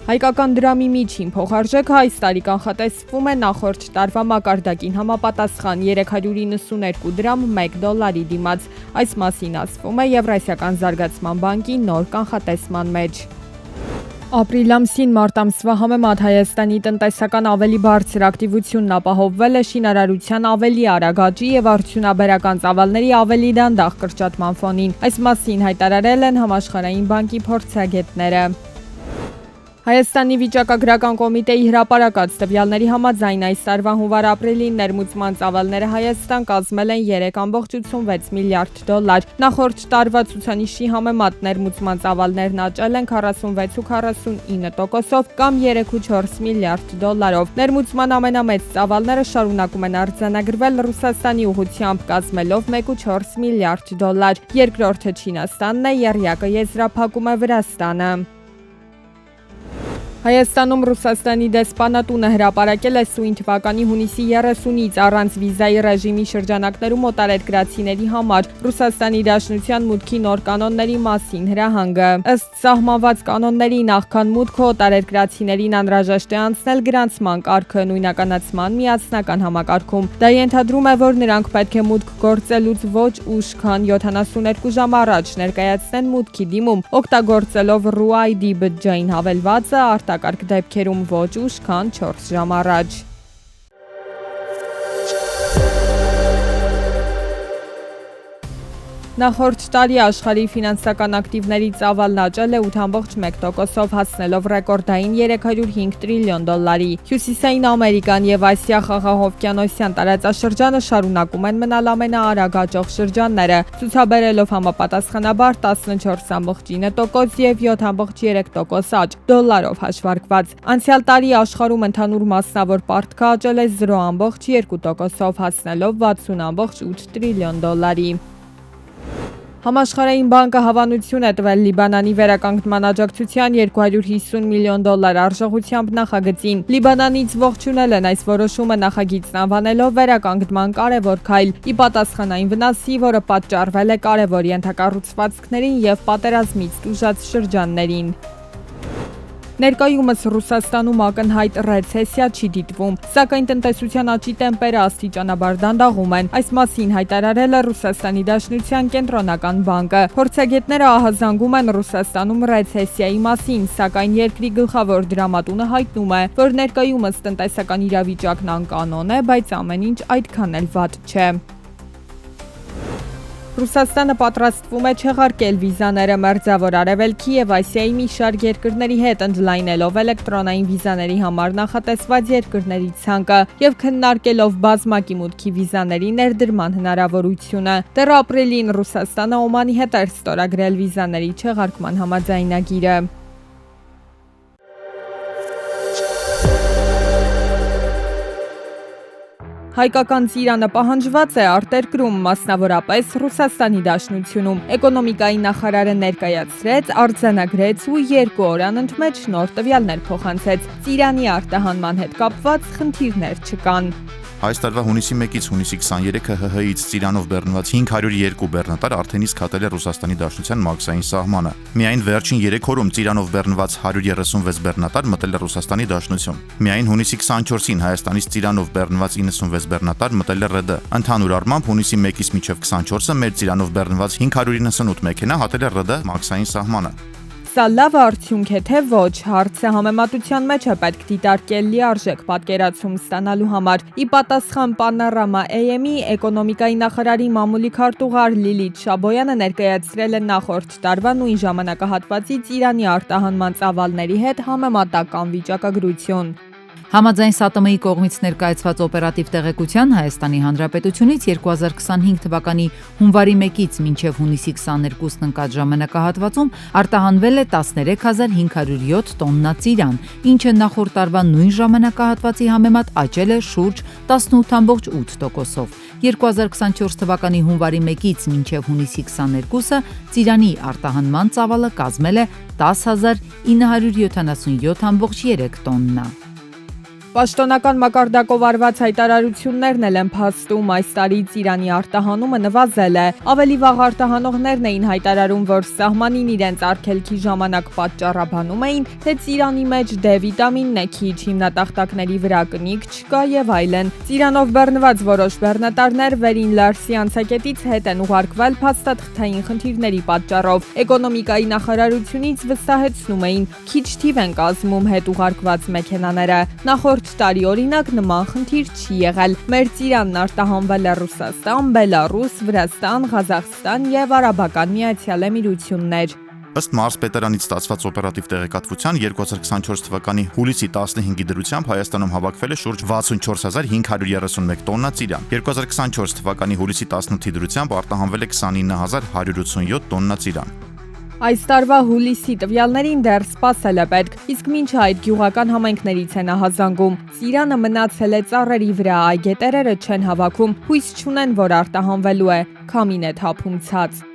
Հայկական դրամի միջին փոխարժեքը այս տարի կանխատեսվում է նախորդ տարվա մակարդակին համապատասխան 392 դրամ 1 դոլարի դիմաց։ Այս մասին ասվում է Եվրասիական զարգացման բանկի նոր կանխատեսման մեջ։ Ապրիլ ամսին մարտ ամսվա համեմատ Հայաստանի տնտեսական ավելի բարձր ակտիվությունն ապահովվել է շինարարության ավելի արագ աճի եւ արդյունաբերական ծավալների ավելի դանդաղ կրճատման ֆոնին։ Այս մասին հայտարարել են Համաշխարհային բանկի փորձագետները։ Հայաստանի վիճակագրական կոմիտեի հրապարակած տվյալների համաձայն այս տարվա հունվար-ապրիլին ներմուծման ծավալները Հայաստան կազմել են 3.86 միլիարդ դոլար։ Նախորդ տարվա ցուցանիշի համեմատ ներմուծման ծավալներն աճել են 46.49%-ով կամ 3.4 միլիարդ դոլարով։ Ներմուծման ամենամեծ ծավալները շարունակում են արձանագրվել Ռուսաստանի ուղղությամբ կազմելով 1.4 միլիարդ դոլար։ Երկրորդը Չինաստանն է, եռյակը եզրափակում է Վրաստանը։ Հայաստանում Ռուսաստանի դեսպանատունը հրապարակել է սույն թվականի հունիսի 30-ից առանց վիզայի ռեժիմի շրջանակներում օտարերկրացիների համար Ռուսաստանի Դաշնության մուտքի նոր կանոնների մասին հրահանգը։ Ըստ սահմանված կանոնների նախքան մուտքը օտարերկրացիներին անհրաժեշտ է անցնել գրանցման կարգը նույնականացման միասնական համակարգում։ Դա ենթադրում է, որ նրանք պետք է մուտք գործելուց ոչ ուշ քան 72 ժամ առաջ ներկայացնեն մուտքի դիմում, օգտագործելով RUID բջջային հավելվածը արտակարգ դեպքերում ոչ ուշ քան 4 ժամ առաջ։ Նախորդ տարի աշխարհի ֆինանսական ակտիվների ծավալն աճել է 8.1%-ով հասնելով ռեկորդային 305 տրիլիոն դոլարի։ Հյուսիսային Ամերիկան եւ Ասիա խաղաղօվկիանոսյան տարածաշրջանը շարունակում են մնալ ամենաարագ աճող շրջանները, ցուցաբերելով համապատասխանաբար 14.9% եւ 7.3% աճ դոլարով հաշվարկված։ Անցյալ տարի աշխարհում ընդհանուր մասնավոր պարտքը աճել է 0.2%-ով հասնելով 60.8 տրիլիոն դոլարի։ Համաշխարհային բանկը հավանություն է տվել Լիբանանի վերականգնման աջակցության 250 միլիոն դոլար արժողությամբ նախագծին։ Լիբանանից ողջունել են այս որոշումը նախագիծն անվանելով վերականգնման կարևոր քայլ՝ ի պատասխան այն վնասի, որը պատճառվել է կարևոր ենթակառուցվածքներին եւ պատերազմից տուժած շրջաններին։ Ներկայումս Ռուսաստանում ակնհայտ ռեցեսիա չի դիտվում, սակայն տնտեսության աճի տեմպերը աստիճանաբար դանդաղում են։ Այս մասին հայտարարել է Ռուսաստանի Դաշնության կենտրոնական բանկը։ Փորձագետները ահազանգում են Ռուսաստանում ռեցեսիայի մասին, սակայն երկրի գլխավոր դրամատունը հայտնում է, որ ներկայումս տնտեսական իրավիճակն անկանոն է, բայց ամեն ինչ այդքան էլ վատ չէ։ Ռուսաստանը պատրաստվում է չեղարկել վիզաները Մերձավոր Արևելքի եւ Ասիայի մի շարք երկրների հետ, ընդլայնելով էլեկտրոնային վիզաների համար նախատեսված երկրների ցանկը եւ քննարկելով բազմակի մուտքի վիզաների ներդրման հնարավորությունը։ Դեռ ապրիլին Ռուսաստանը Օմանի հետ էր ստորագրել վիզաների չեղարկման համաձայնագիրը։ Հայկական ծիրանը պահանջված է արտերկրում, մասնավորապես Ռուսաստանի Դաշնությունում։ Էկոնոմիկայի նախարարը ներկայացրեց, արձանագրեց ու 2 օր անընդմեջ նոր տվյալներ փոխանցեց։ Ծիրանի արտահանման հետ կապված խնդիրներ չկան։ Այս տարվա հունիսի 1-ից հունիսի 23-ը ՀՀ-ից ծիրանով բեռնված 502 բեռնատար արդեն իսկ հատել է Ռուսաստանի Դաշնության մաքսային սահմանը։ Միայն վերջին 3 օրում ծիրանով բեռնված 136 բեռնատար մտել է Ռուսաստանի Դաշնություն։ Միայն հունիսի 24-ին Հայաստանից ծիրանով բեռնված 96 բեռնատար մտել է ՌԴ։ Ընդհանուր առմամբ հունիսի 1-ից մինչև 24-ը մեր ծիրանով բեռնված 598 մեքենա հատել է ՌԴ մաքսային սահմանը։ Սա լավ արդյունք է, թե ոչ, հարցը համեմատության մեջ է պետք դիտարկել լիարժեք պատկերացում ստանալու համար։ Ի պատասխան Panorama AM-ի էկոնոմիկայի նախարարի մամուլի քարտուղար Լիլիթ Շաբոյանը ներկայացրել է նախորդ տարվա նույն ժամանակահատվածի ծիրանի արտահանման ծավալների հետ համեմատական վիճակագրություն։ Համաձայն ՍԱՏՄ-ի կողմից ներկայացված օպերատիվ տեղեկության Հայաստանի Հանրապետությունից 2025 թվականի հունվարի 1-ից մինչև հունիսի 22-ն ընկած ժամանակահատվածում արտահանվել է 13507 տոննա ծիրան, ինչը նախորդ տարվա նույն ժամանակահատվածի համեմատ աճել է շուրջ 18.8%-ով։ 2024 թվականի հունվարի 1-ից մինչև հունիսի 22-ը ծիրանի արտահանման ծավալը կազմել է 10.977.3 տոննա։ Պաշտոնական մակարդակով արված հայտարարություններն էլ են փաստում, այս տարի Ծիրանի արտահանումը նվազել է։ Ավելի վաղ արտահանողներն էին հայտարարում, որ սահմանին իրենց արգելքի ժամանակ պատճառաբանում էին, թե Ծիրանի մեջ D վիտամինն է քիչ, հիմնատախտակների վրա կնիկ չկա եւ այլն։ Ծիրանով բեռնված որոշ բեռնատարներ վերին Լարսի անցակետից հետ են ուղարկվել փաստաթղթային խնդիրների պատճառով։ Էկոնոմիկայի նախարարությունից վստահեցնում էին, քիչ թիվ են կազմում հետ ուղարկված մեքենաները։ Նախորդ տարի օրինակ նման խնդիր չի եղել։ Մեր Ծիրանն արտահանվել է Ռուսաստան, Բելարուս, Վրաստան, Ղազախստան եւ Արաբական Միացյալ Էմիրություններ։ Ըստ մարզպետարանից ստացված օպերատիվ տեղեկատվության 2024 թվականի հուլիսի 15-ի դրությամբ Հայաստանում հավաքվել է շուրջ 64531 տոննա ծիրան։ 2024 թվականի հուլիսի 18-ի դրությամբ արտահանվել է 29187 տոննա ծիրան։ Այս տարվա հուլիսի տվյալներին դեռ սպասել է պետք, իսկ մինչ այդ գյուղական համայնքներից է նահազանգում։ Ծիրանը մնացել է ծառերի վրա, այգետերերը չեն հավաքում, հույս չունեն, որ արտահանվելու է, քամին է թափում ցած։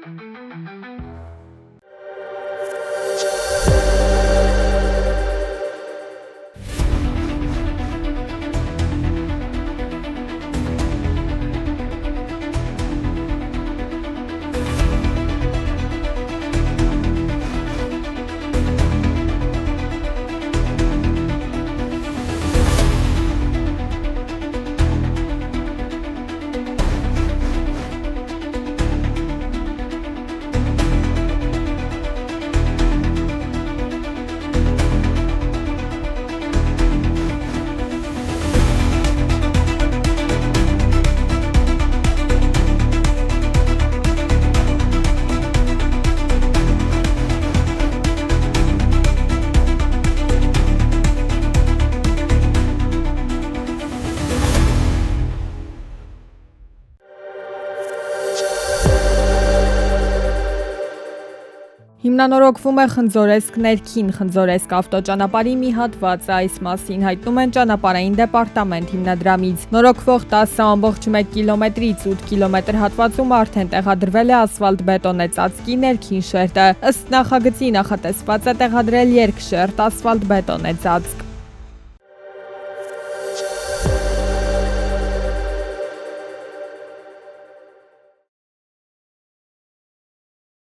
Հիմնանորոգվում է Խնձորեսկ ներքին Խնձորեսկ ավտոճանապարհի մի հատվածը, այս մասին հայտնում են ճանապարհային դեպարտամենտ հիմնադրամից։ Նորոգվող 10.1 կիլոմետրից 8 կիլոմետր հատվածում արդեն տեղադրվել է ասֆալտբետոնե ծածկի ներքին շերտը։ Ըստ նախագծի նախատեսված է տեղադրել երկշերտ ասֆալտբետոնե ծածկ։